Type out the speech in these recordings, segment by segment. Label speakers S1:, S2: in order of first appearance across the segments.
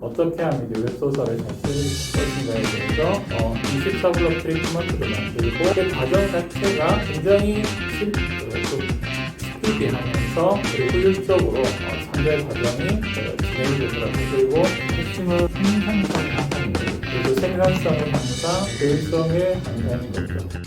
S1: 어떻게 하면 이제 웹소설을 잘 쓸 것인가에 대해서 24블럭 트리트먼트를 만들고 그 과정 자체가 굉장히 좀 스피디하면서 효율적으로 상대 과정이 진행되더라고요. 그리고 핵심은 생산성 향상입니다. 그리고 생산성의 향상, 효율성의 향상인 거죠.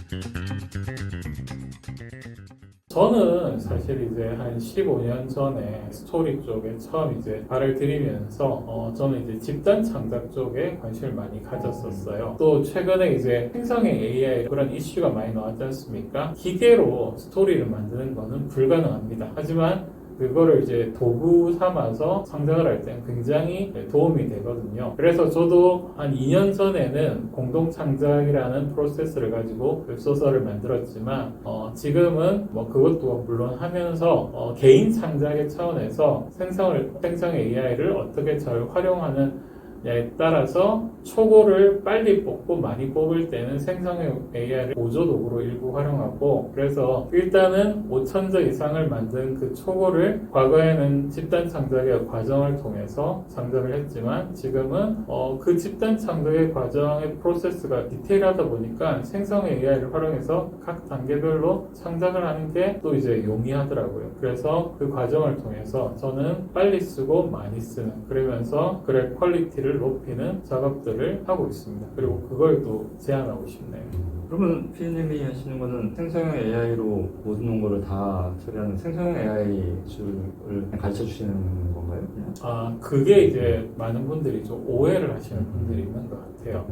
S1: 저는 사실 이제 한 15년 전에 스토리 쪽에 처음 이제 발을 들이면서 저는 이제 집단 창작 쪽에 관심을 많이 가졌었어요. 또 최근에 이제 생성의 AI 그런 이슈가 많이 나왔지 않습니까? 기계로 스토리를 만드는 거는 불가능합니다. 하지만 그거를 이제 도구 삼아서 창작을 할 때는 굉장히 도움이 되거든요. 그래서 저도 한 2년 전에는 공동 창작이라는 프로세스를 가지고 웹소설을 만들었지만 지금은 뭐 그것도 물론 하면서 개인 창작의 차원에서 생성 AI를 어떻게 잘 활용하는 에 따라서 초고를 빨리 뽑고 많이 뽑을 때는 생성형 AI를 보조 도구로 일부 활용하고, 그래서 일단은 5,000자 이상을 만든 그 초고를 과거에는 집단 창작의 과정을 통해서 창작을 했지만 지금은 그 집단 창작의 과정의 프로세스가 디테일하다 보니까 생성 AI를 활용해서 각 단계별로 창작을 하는 게 또 이제 용이하더라고요. 그래서 그 과정을 통해서 저는 빨리 쓰고 많이 쓰는, 그러면서 글의 퀄리티를 높이는 작업들을 하고 있습니다. 그리고 그걸 또 제안하고 싶네요.
S2: 그러면 피디님이 하시는 거는 생성형 AI로 모든 논거를 다 처리하는 생성형 AI 기술을 가르쳐 주시는 건가요?
S1: 그게 이제 많은 분들이 좀 오해를 하시는 분들이 있는 것 같아요.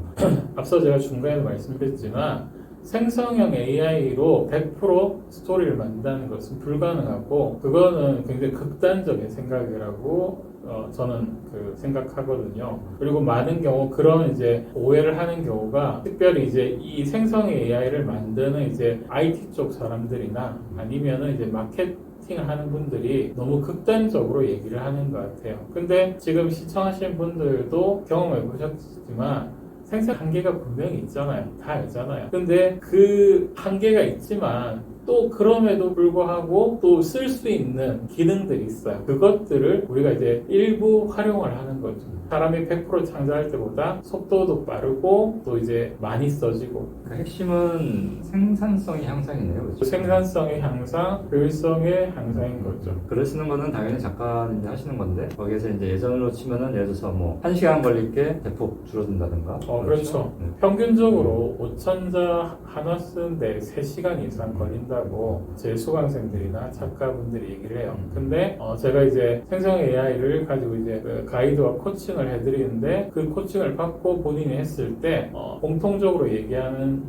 S1: 앞서 제가 중간에 말씀드렸지만 생성형 AI로 100% 스토리를 만든다는 것은 불가능하고, 그거는 굉장히 극단적인 생각이라고 저는 생각하거든요. 그리고 많은 경우 그런 이제 오해를 하는 경우가, 특별히 이제 이 생성 AI를 만드는 이제 IT 쪽 사람들이나 아니면은 이제 마케팅을 하는 분들이 너무 극단적으로 얘기를 하는 것 같아요. 근데 지금 시청하시는 분들도 경험해 보셨지만 생산 한계가 분명히 있잖아요. 다 알잖아요. 근데 그 한계가 있지만 또 그럼에도 불구하고 또 쓸 수 있는 기능들이 있어요. 그것들을 우리가 이제 일부 활용을 하는 거죠. 사람이 100% 창작할 때보다 속도도 빠르고 또 이제 많이 써지고.
S2: 그 핵심은 생산성의 향상이네요. 그렇죠?
S1: 생산성의 향상, 효율성의 향상인 거죠.
S2: 글을 쓰는 거는 당연히 작가님이 하시는 건데, 거기에서 이제 예전으로 치면은 예를 들어서 뭐 1시간 걸릴 게 대폭 줄어든다든가.
S1: 그렇죠.
S2: 네.
S1: 평균적으로 5,000자 하나 쓰는데 3시간 이상 걸린다고 제 수강생들이나 작가분들이 얘기를 해요. 근데 제가 이제 생성 AI를 가지고 이제 그 가이드와 코칭을 해드리는데, 그 코칭을 받고 본인이 했을 때 공통적으로 얘기하는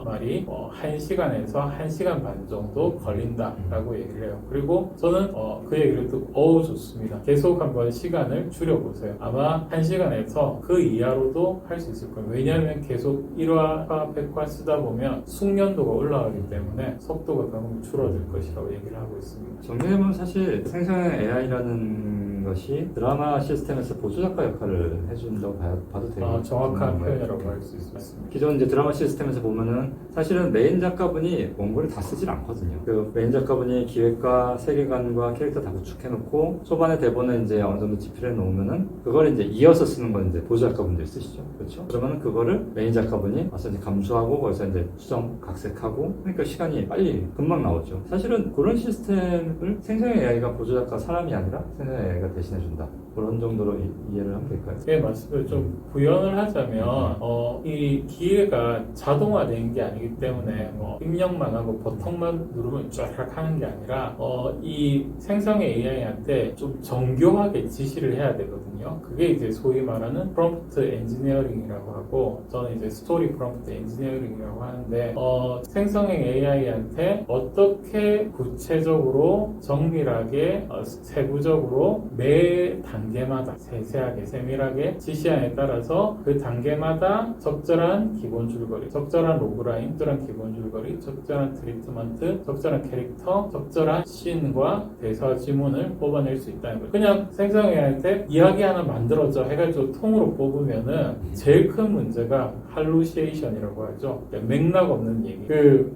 S1: 말이 1시간에서 1시간 반 정도 걸린다라고 얘기를 해요. 그리고 저는 그 얘기를 듣고 좋습니다. 계속 한번 시간을 줄여보세요. 아마 1시간에서 그 이하로도 할 수 있을 거예요. 왜냐하면 계속 1화와 100화 쓰다 보면 숙련도가 올라가기 때문에 속도가 그만큼 줄어들 것이라고 얘기를 하고 있습니다.
S2: 정리해보면 사실 생성형 AI라는 것이 드라마 시스템에서 보조작가 역할을 해준다고 봐도 되고
S1: 정확한 표현이라고 할 수 있습니다.
S2: 기존 이제 드라마 시스템에서 보면은 사실은 메인 작가분이 원고를 다 쓰질 않거든요. 그 메인 작가분이 기획과 세계관과 캐릭터 다 구축해놓고 초반에 대본에 이제 어느 정도 집필해 놓으면은 그걸 이제 이어서 쓰는 건 이제 보조 작가분들이 쓰시죠. 그렇죠? 그러면은 그거를 메인 작가분이 와서 이제 감수하고 거기서 이제 수정, 각색하고, 그러니까 시간이 빨리 금방 나오죠. 사실은 그런 시스템을 생성형 AI가 보조 작가 사람이 아니라 생성형 AI가 대신해준다. 그런 정도로 이해를 하면 될까요?
S1: 예, 맞습니다. 좀 구현을 하자면 이 기계가 자동화된 게 아니기 때문에 입력만 하고 버튼만 누르면 쫙 하는 게 아니라 이 생성 AI한테 좀 정교하게 지시를 해야 되거든요. 그게 이제 소위 말하는 프롬프트 엔지니어링이라고 하고, 저는 이제 스토리 프롬프트 엔지니어링이라고 하는데 생성형 AI한테 어떻게 구체적으로 정밀하게 세부적으로 매 단계마다 세세하게 세밀하게 지시안에 따라서 그 단계마다 적절한 기본 줄거리, 적절한 로그라인, 적절한 기본 줄거리, 적절한 트리트먼트, 적절한 캐릭터, 적절한 씬과 대사 지문을 뽑아낼 수 있다는 거예요. 그냥 생성 AI한테 이야기 하나 만들어줘 해가지고 통으로 뽑으면은 제일 큰 문제가 할루시에이션이라고 하죠. 맥락 없는 얘기.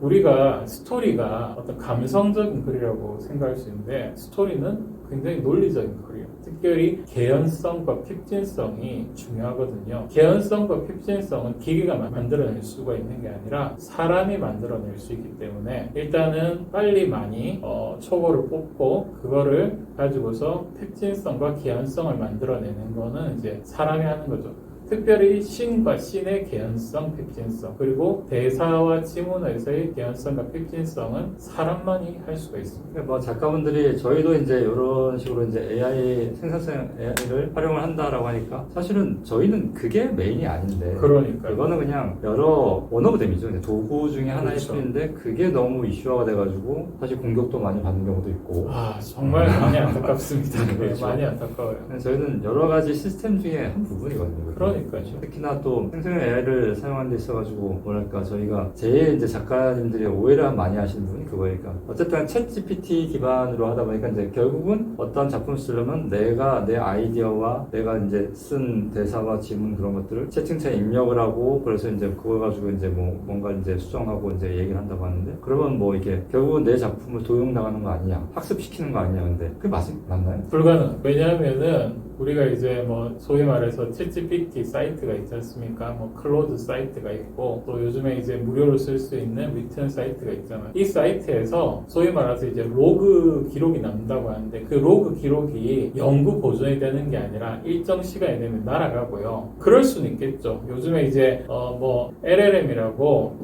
S1: 우리가 스토리가 어떤 감성적인 글이라고 생각할 수 있는데, 스토리는 굉장히 논리적인 글이에요. 특별히 개연성과 핍진성이 중요하거든요. 개연성과 핍진성은 기계가 만들어낼 수가 있는 게 아니라 사람이 만들어낼 수 있기 때문에 일단은 빨리 많이 초고를 뽑고 그거를 가지고서 핍진성과 개연성을 만들어내는 거는 이제 사람이 하는 거죠. 특별히 신과 신의 개연성, 핍진성, 그리고 대사와 지문에서의 개연성과 핍진성은 사람만이 할 수가 있습니다.
S2: 그러니까 뭐 작가분들이 저희도 이제 이런 식으로 이제 AI 생산성 AI를 활용을 한다라고 하니까 사실은 저희는 그게 메인이 아닌데
S1: 그러니까
S2: 그거는 그냥 여러 원오브댐이죠. 그냥 도구 중에 하나일
S1: 그렇죠.
S2: 뿐인데 그게 너무 이슈화가 돼가지고 사실 공격도 많이 받는 경우도 있고.
S1: 정말 많이 안타깝습니다. 네,
S2: 그렇죠.
S1: 많이 안타까워요.
S2: 저희는 여러 가지 시스템 중에 한 부분이거든요.
S1: 그러니까요.
S2: 특히나 또 생성형 AI를 사용하는 데 있어가지고 뭐랄까 저희가 제일 이제 작가님들이 오해를 많이 하시는 부분이 그거니까 어쨌든 챗 GPT 기반으로 하다 보니까 이제 결국은 어떤 작품을 쓰려면 내가 내 아이디어와 내가 이제 쓴 대사와 지문 그런 것들을 채팅창에 입력을 하고 그래서 이제 그걸 가지고 이제 뭐 뭔가 이제 수정하고 이제 얘기를 한다고 하는데 그러면 뭐 이게 결국은 내 작품을 도용 나가는 거 아니냐 학습시키는 거 아니냐 근데 그게 맞나요?
S1: 불가능. 왜냐하면은 우리가 이제 뭐 소위 말해서 챗GPT 사이트가 있지 않습니까? 뭐 클로드 사이트가 있고 또 요즘에 이제 무료로 쓸 수 있는 리튼 사이트가 있잖아요. 이 사이트에서 소위 말해서 이제 로그 기록이 남는다고 하는데 그 로그 기록이 영구 보존이 되는 게 아니라 일정 시간이 되면 날아가고요. 그럴 수는 있겠죠. 요즘에 이제 뭐 LLM이라고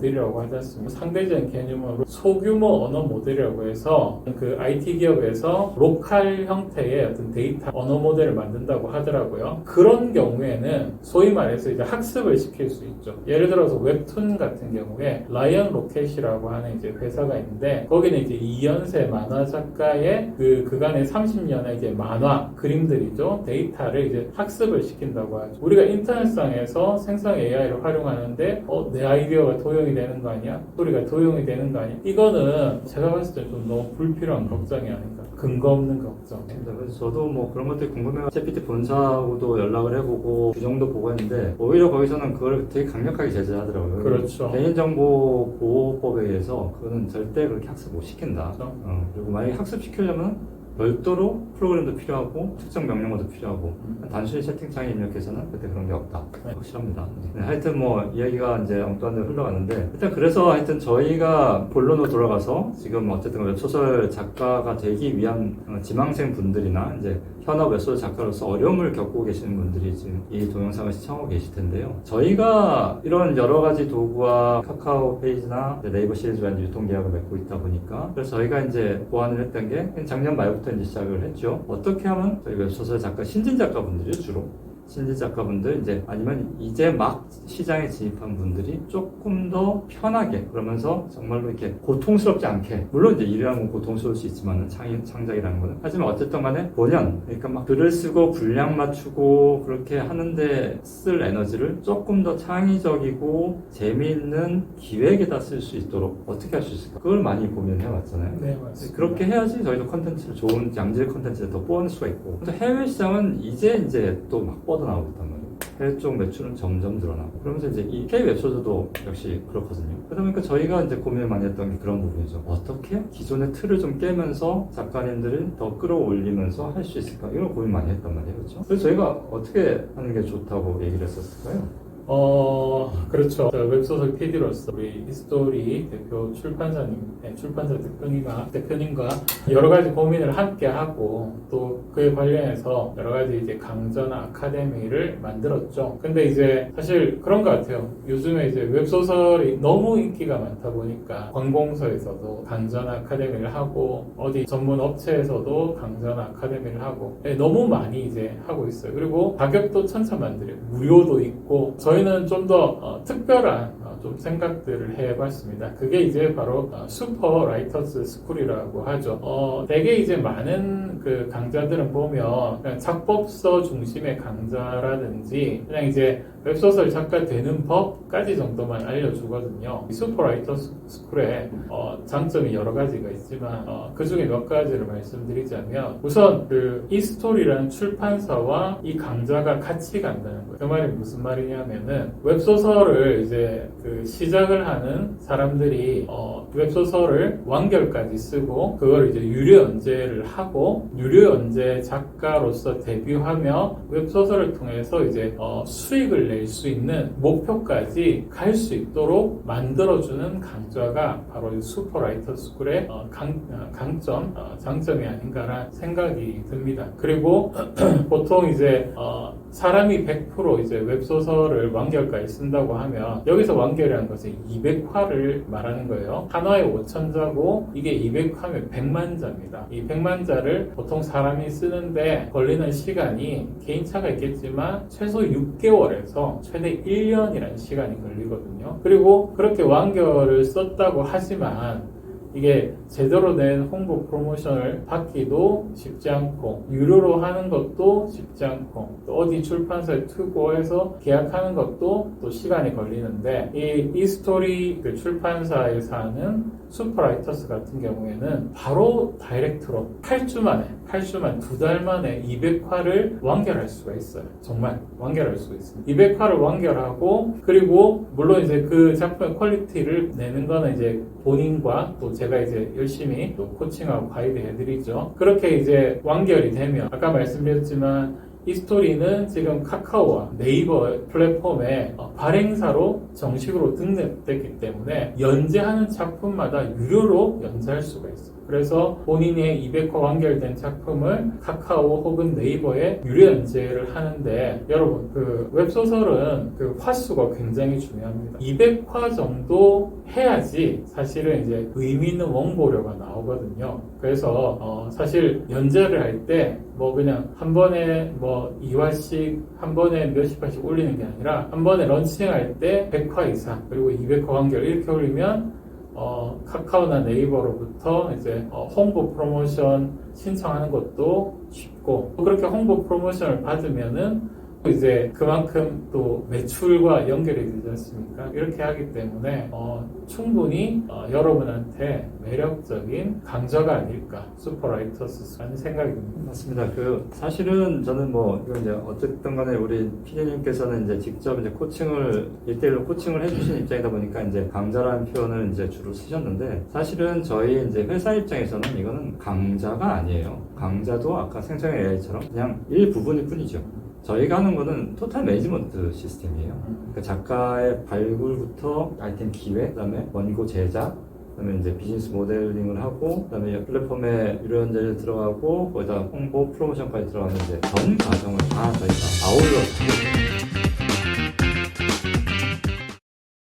S1: 하지 않습니까? 상대적인 개념으로 소규모 언어 모델이라고 해서 그 IT 기업에서 로컬 형태의 어떤 데이터 언어 모델을 만든다고 하더라고요. 그런 경우에는 소위 말해서 이제 학습을 시킬 수 있죠. 예를 들어서 웹툰 같은 경우에 라이언 로켓이라고 하는 이제 회사가 있는데 거기는 이제 이연세 만화 작가의 그간의 30년의 이제 만화 그림들이죠. 데이터를 이제 학습을 시킨다고 하죠. 우리가 인터넷상에서 생성 AI를 활용하는데 내 아이디어가 도용이 되는 거 아니야? 소리가 도용이 되는 거 아니야? 이거는 제가 봤을 때 좀 너무 불필요한 걱정이 아닌가. 근거 없는 걱정.
S2: 그래서 저도 뭐 그런 것들이 궁금해서 GPT 본사하고도 연락을 해보고 규정도 보고 했는데 오히려 거기서는 그걸 되게 강력하게 제재하더라고요.
S1: 그렇죠.
S2: 개인정보 보호법에 의해서 그거는 절대 그렇게 학습 못 시킨다.
S1: 그렇죠.
S2: 그리고 만약에 학습시키려면 별도로 프로그램도 필요하고 특정 명령어도 필요하고 단순히 채팅창에 입력해서는 그때 그런 게 없다.
S1: 네.
S2: 확실합니다. 네, 하여튼 뭐 이야기가 이제 엉뚱한 데로 흘러가는데 일단 그래서 하여튼 저희가 본론으로 돌아가서 지금 어쨌든 웹소설 작가가 되기 위한 지망생 분들이나 이제 현업 웹소설 작가로서 어려움을 겪고 계시는 분들이 지금 이 동영상을 시청하고 계실 텐데요. 저희가 이런 여러 가지 도구와 카카오 페이지나 네이버 시리즈와 유통 계약을 맺고 있다 보니까 그래서 저희가 이제 고안을 했던 게 작년 말부터 이제 시작을 했죠. 어떻게 하면 저희 웹소설 작가 신진 작가분들이 주로 신진 작가분들 이제 아니면 이제 막 시장에 진입한 분들이 조금 더 편하게 그러면서 정말로 이렇게 고통스럽지 않게 물론 이제 일이라는 건 고통스러울 수 있지만 창작이라는 거는 하지만 어쨌든 간에 본연 그러니까 막 글을 쓰고 분량 맞추고 그렇게 하는데 쓸 에너지를 조금 더 창의적이고 재미있는 기획에다 쓸 수 있도록 어떻게 할 수 있을까 그걸 많이 고민해 왔잖아요.
S1: 네, 맞습니다.
S2: 그렇게 해야지 저희도 컨텐츠를 좋은 양질 컨텐츠를 더 뽑아낼 수가 있고 또 해외 시장은 이제 또 막 뻗어나오고 있단 말이에요. 해외 쪽 매출은 점점 늘어나고 그러면서 이제 이 K 웹소설도 역시 그렇거든요. 그러다 보니까 저희가 이제 고민을 많이 했던 게 그런 부분이죠. 어떻게 기존의 틀을 좀 깨면서 작가님들을 더 끌어올리면서 할 수 있을까 이런 고민 많이 했단 말이에요. 그렇죠? 그래서 저희가 어떻게 하는 게 좋다고 얘기를 했었을까요?
S1: 그렇죠. 웹소설 PD로서 우리 히스토리 대표 출판사 대표님과 여러 가지 고민을 함께 하고 또 그에 관련해서 여러 가지 이제 강좌나 아카데미를 만들었죠. 근데 이제 사실 그런 것 같아요. 요즘에 이제 웹소설이 너무 인기가 많다 보니까 관공서에서도 강좌나 아카데미를 하고 어디 전문 업체에서도 강좌나 아카데미를 하고 너무 많이 이제 하고 있어요. 그리고 가격도 천차만별이에요. 무료도 있고 저희는 좀 더 특별한 좀 생각들을 해봤습니다. 그게 이제 바로 슈퍼 라이터스 스쿨이라고 하죠. 되게 이제 많은 그 강좌들은 보면 그냥 작법서 중심의 강좌라든지 그냥 이제 웹소설 작가 되는 법까지 정도만 알려주거든요. 이 슈퍼 라이터스 스쿨의 장점이 여러 가지가 있지만 그 중에 몇 가지를 말씀드리자면 우선 그 이스토리라는 출판사와 이 강좌가 같이 간다는 거예요. 그 말이 무슨 말이냐면은 웹소설을 이제 그 그 시작을 하는 사람들이 웹소설을 완결까지 쓰고 그걸 이제 유료 연재를 하고 유료 연재 작가로서 데뷔하며 웹소설을 통해서 이제 수익을 낼 수 있는 목표까지 갈 수 있도록 만들어주는 강좌가 바로 이 슈퍼라이터 스쿨의 강점, 장점이 아닌가라는 생각이 듭니다. 그리고 보통 이제 사람이 100% 이제 웹소설을 완결까지 쓴다고 하면 여기서 완결이라는 것은 200화를 말하는 거예요. 한화에 5,000자고 이게 200화면 100만 자입니다. 이 100만 자를 보통 사람이 쓰는데 걸리는 시간이 개인차가 있겠지만 최소 6개월에서 최대 1년이라는 시간이 걸리거든요. 그리고 그렇게 완결을 썼다고 하지만 이게 제대로 된 홍보 프로모션을 받기도 쉽지 않고 유료로 하는 것도 쉽지 않고 또 어디 출판사에 투고해서 계약하는 것도 또 시간이 걸리는데 이 스토리 그 출판사에서 하는 슈퍼라이터스 같은 경우에는 바로 다이렉트로 8주 만에 2달 만에 200화를 완결할 수가 있어요. 정말 완결할 수가 있습니다. 200화를 완결하고 그리고 물론 이제 그 작품의 퀄리티를 내는 거는 이제 본인과 또 제가 이제 열심히 또 코칭하고 가이드 해드리죠. 그렇게 이제 완결이 되면 아까 말씀드렸지만 이 스토리는 지금 카카오와 네이버 플랫폼에 발행사로 정식으로 등록됐기 때문에 연재하는 작품마다 유료로 연재할 수가 있어요. 그래서 본인의 200화 완결된 작품을 카카오 혹은 네이버에 유료 연재를 하는데 여러분 그 웹소설은 그 화수가 굉장히 중요합니다. 200화 정도 해야지 사실은 이제 의미 있는 원고료가 나오거든요. 그래서 사실 연재를 할 때 뭐 그냥 한 번에 뭐 2화씩 한 번에 몇십 화씩 올리는 게 아니라 한 번에 런칭할 때 100화 이상 그리고 200화 완결 이렇게 올리면 카카오나 네이버로부터 이제 홍보 프로모션 신청하는 것도 쉽고 그렇게 홍보 프로모션을 받으면은 이제 그만큼 또 매출과 연결이 되지 않습니까? 이렇게 하기 때문에 충분히 여러분한테 매력적인 강좌가 아닐까 슈퍼라이터스라는 생각이 듭니다.
S2: 맞습니다. 그 사실은 저는 뭐 이거 이제 어쨌든 간에 우리 PD님께서는 이제 직접 이제 코칭을 1대1로 코칭을 해주신 입장이다 보니까 이제 강좌라는 표현을 이제 주로 쓰셨는데 사실은 저희 이제 회사 입장에서는 이거는 강좌가 아니에요. 강좌도 아까 생성의 AI처럼 그냥 일부분일 뿐이죠. 저희가 하는 거는 토탈 매니지먼트 시스템이에요. 그러니까 작가의 발굴부터 아이템 기획, 그다음에 원고 제작, 그다음에 이제 비즈니스 모델링을 하고, 그다음에 플랫폼에 유료 연재를 들어가고, 거기다 홍보 프로모션까지 들어가는 이제 전 과정을 다 저희가 아울러